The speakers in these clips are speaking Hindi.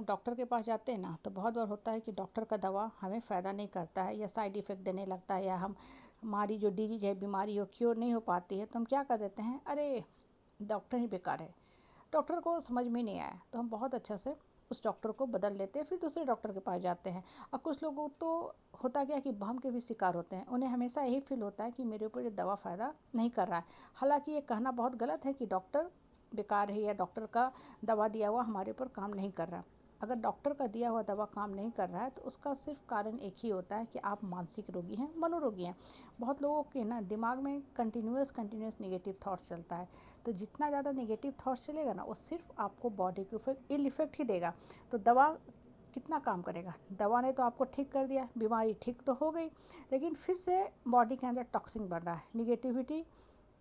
हम डॉक्टर के पास जाते हैं ना, तो बहुत बार होता है कि डॉक्टर का दवा हमें फ़ायदा नहीं करता है या साइड इफ़ेक्ट देने लगता है, या हमारी जो डिजीज है, बीमारी हो, क्योर नहीं हो पाती है, तो हम क्या कर देते हैं, अरे डॉक्टर ही बेकार है, डॉक्टर को समझ में नहीं आया, तो हम बहुत अच्छा से उस डॉक्टर को बदल लेते हैं, फिर दूसरे डॉक्टर के पास जाते हैं। और कुछ लोगों तो होता क्या है कि भ्रम के भी शिकार होते हैं, उन्हें हमेशा यही फील होता है कि मेरे ऊपर ये दवा फ़ायदा नहीं कर रहा है। हालांकि ये कहना बहुत गलत है कि डॉक्टर बेकार है या डॉक्टर का दवा दिया हुआ हमारे ऊपर काम नहीं कर रहा। अगर डॉक्टर का दिया हुआ दवा काम नहीं कर रहा है तो उसका सिर्फ कारण एक ही होता है कि आप मानसिक रोगी हैं, मनोरोगी हैं। बहुत लोगों के ना दिमाग में कंटिन्यूस नेगेटिव थॉट्स चलता है, तो जितना ज़्यादा नेगेटिव थॉट्स चलेगा ना, वो सिर्फ आपको बॉडी के ऊपर इल इफेक्ट ही देगा। तो दवा कितना काम करेगा, दवा ने तो आपको ठीक कर दिया, बीमारी ठीक तो हो गई, लेकिन फिर से बॉडी के अंदर टॉक्सिन बढ़ रहा है, निगेटिविटी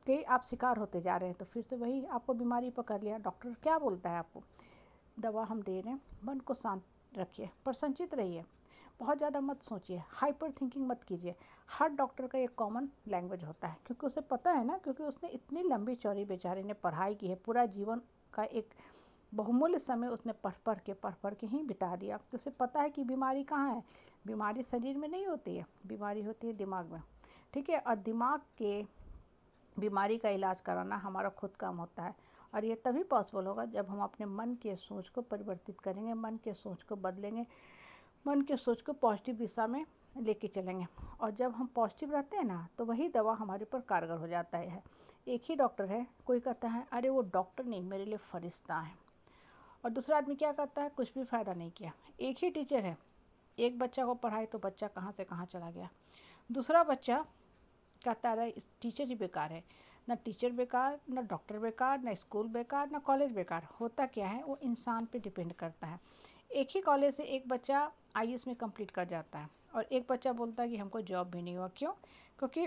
के आप शिकार होते जा रहे हैं, तो फिर से वही आपको बीमारी पकड़ लिया। डॉक्टर क्या बोलता है आपको, दवा हम दे रहे हैं, मन को शांत रखिए, प्रसन्नचित रहिए, बहुत ज़्यादा मत सोचिए, हाइपर थिंकिंग मत कीजिए। हर डॉक्टर का एक कॉमन लैंग्वेज होता है, क्योंकि उसे पता है ना, क्योंकि उसने इतनी लंबी चौड़ी बेचारे ने पढ़ाई की है, पूरा जीवन का एक बहुमूल्य समय उसने पढ़ पढ़ के ही बिता दिया, तो उसे पता है कि बीमारी कहाँ है। बीमारी शरीर में नहीं होती है, बीमारी होती है दिमाग में, ठीक है। और दिमाग के बीमारी का इलाज कराना हमारा खुद काम होता है, और ये तभी पॉसिबल होगा जब हम अपने मन के सोच को परिवर्तित करेंगे, मन के सोच को बदलेंगे, मन के सोच को पॉजिटिव दिशा में लेके चलेंगे। और जब हम पॉजिटिव रहते हैं ना, तो वही दवा हमारे ऊपर कारगर हो जाता है। एक ही डॉक्टर है, कोई कहता है अरे वो डॉक्टर नहीं, मेरे लिए फरिश्ता है, और दूसरा आदमी क्या करता है, कुछ भी फ़ायदा नहीं किया। एक ही टीचर है, एक बच्चा को पढ़ाए तो बच्चा कहाँ से कहाँ चला गया, दूसरा बच्चा कहता रहा इस टीचर ही बेकार है। ना टीचर बेकार, ना डॉक्टर बेकार, ना स्कूल बेकार, ना कॉलेज बेकार। होता क्या है, वो इंसान पे डिपेंड करता है। एक ही कॉलेज से एक बच्चा आईएएस में कंप्लीट कर जाता है, और एक बच्चा बोलता है कि हमको जॉब भी नहीं हुआ। क्यों? क्योंकि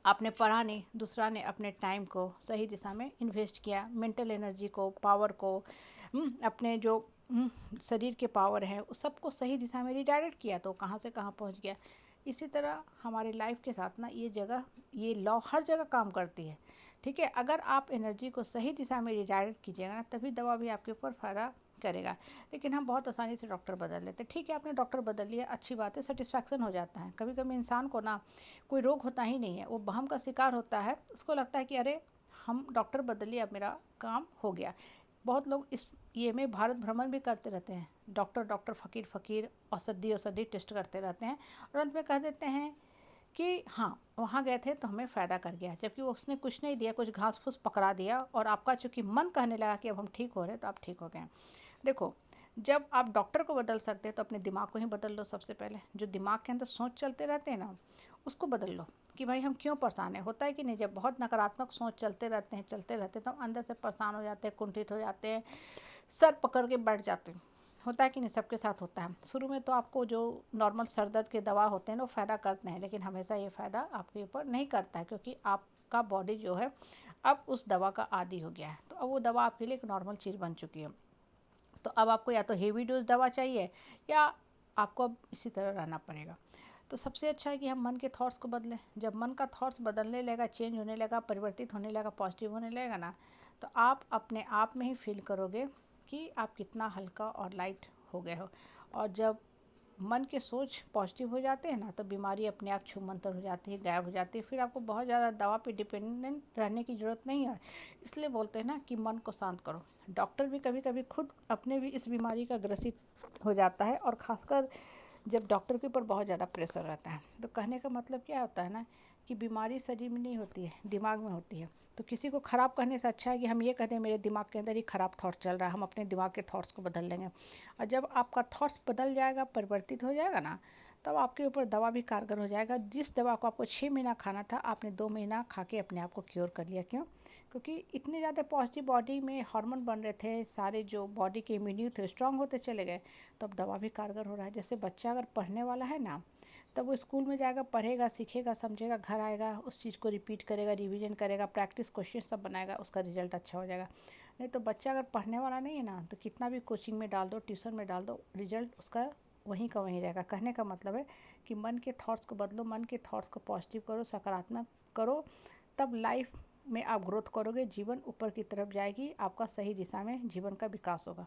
आपने पढ़ा नहीं, दूसरा ने अपने टाइम को सही दिशा में इन्वेस्ट किया, मेंटल एनर्जी को, पावर को, अपने जो शरीर के पावर है उस सबको सही दिशा में रिडायरेक्ट किया, तो कहाँ से कहाँ पहुँच गया। इसी तरह हमारे लाइफ के साथ ना ये लॉ हर जगह काम करती है, ठीक है। अगर आप एनर्जी को सही दिशा में रिडायरेक्ट कीजिएगा ना, तभी दवा भी आपके ऊपर फ़ायदा करेगा। लेकिन हम बहुत आसानी से डॉक्टर बदल लेते हैं। ठीक है, आपने डॉक्टर बदल लिया, अच्छी बात है, सेटिस्फैक्शन हो जाता है। कभी कभी इंसान को ना कोई रोग होता ही नहीं है, वो वहम का शिकार होता है, उसको लगता है कि अरे हम डॉक्टर बदल लिए, अब मेरा काम हो गया। बहुत लोग इस ये में भारत भ्रमण भी करते रहते हैं, डॉक्टर डॉक्टर, फ़कीर फ़कीर, औषधि औषधि टेस्ट करते रहते हैं, और अंत में कह देते हैं कि हाँ वहाँ गए थे तो हमें फ़ायदा कर गया, जबकि उसने कुछ नहीं दिया, कुछ घास फूस पकड़ा दिया, और आपका चूँकि मन कहने लगा कि अब हम ठीक हो रहे हैं, तो आप ठीक हो गए। देखो, जब आप डॉक्टर को बदल सकते हैं तो अपने दिमाग को ही बदल लो। सबसे पहले जो दिमाग के अंदर सोच चलते रहते हैं ना, उसको बदल लो कि भाई हम क्यों परेशान हैं। होता है कि नहीं, जब बहुत नकारात्मक सोच चलते रहते हैं तो हम अंदर से परेशान हो जाते हैं, कुंठित हो जाते हैं, सर पकड़ के बैठ जाते हैं। होता है कि नहीं, सबके साथ होता है। शुरू में तो आपको जो नॉर्मल सर दर्द के दवा होते हैं ना, वो फ़ायदा करते हैं, लेकिन हमेशा ये फ़ायदा आपके ऊपर नहीं करता है, क्योंकि आपका बॉडी जो है अब उस दवा का आदी हो गया है। तो अब वो दवा आपके लिए एक नॉर्मल चीज़ बन चुकी है। तो अब आपको या तो हेवी डोज दवा चाहिए, या आपको अब इसी तरह रहना पड़ेगा। तो सबसे अच्छा है कि हम मन के थॉट्स को बदलें। जब मन का थॉट्स बदलने लगेगा, चेंज होने लगा, परिवर्तित होने लगा, पॉजिटिव होने लगेगा ना, तो आप अपने आप में ही फील करोगे कि आप कितना हल्का और लाइट हो गए हो। और जब मन के सोच पॉजिटिव हो जाते हैं ना, तो बीमारी अपने आप छूमंतर हो जाती है, गायब हो जाती है। फिर आपको बहुत ज़्यादा दवा पे डिपेंडेंट रहने की ज़रूरत नहीं है। इसलिए बोलते हैं ना कि मन को शांत करो। डॉक्टर भी कभी कभी खुद अपने भी इस बीमारी का ग्रसित हो जाता है, और ख़ासकर जब डॉक्टर के ऊपर बहुत ज़्यादा प्रेशर रहता है। तो कहने का मतलब क्या होता है ना, कि बीमारी शरीर में नहीं होती है, दिमाग में होती है। तो किसी को ख़राब कहने से अच्छा है कि हम ये कह दें मेरे दिमाग के अंदर ही ख़राब थॉट चल रहा है, हम अपने दिमाग के थॉट्स को बदल लेंगे। और जब आपका थॉट्स बदल जाएगा, परिवर्तित हो जाएगा ना, तब आपके ऊपर दवा भी कारगर हो जाएगा। जिस दवा को आपको 6 महीना खाना था, आपने 2 महीना खा के अपने आप को क्योर कर लिया। क्यों? क्योंकि इतने ज़्यादा पॉजिटिव बॉडी में हार्मोन बन रहे थे, सारे जो बॉडी के इम्यूनिटी थे स्ट्रांग होते चले गए, तो अब दवा भी कारगर हो रहा है। जैसे बच्चा अगर पढ़ने वाला है ना, तब वो स्कूल में जाएगा, पढ़ेगा, सीखेगा, समझेगा, घर आएगा, उस चीज़ को रिपीट करेगा, रिवीजन करेगा, प्रैक्टिस क्वेश्चन सब बनाएगा, उसका रिजल्ट अच्छा हो जाएगा। नहीं तो बच्चा अगर पढ़ने वाला नहीं है ना, तो कितना भी कोचिंग में डाल दो, ट्यूशन में डाल दो, रिजल्ट उसका वहीं का वहीं रहेगा। कहने का मतलब है कि मन के थॉट्स को बदलो, मन के थॉट्स को पॉजिटिव करो, सकारात्मक करो, तब लाइफ में आप ग्रोथ करोगे, जीवन ऊपर की तरफ जाएगी, आपका सही दिशा में जीवन का विकास होगा।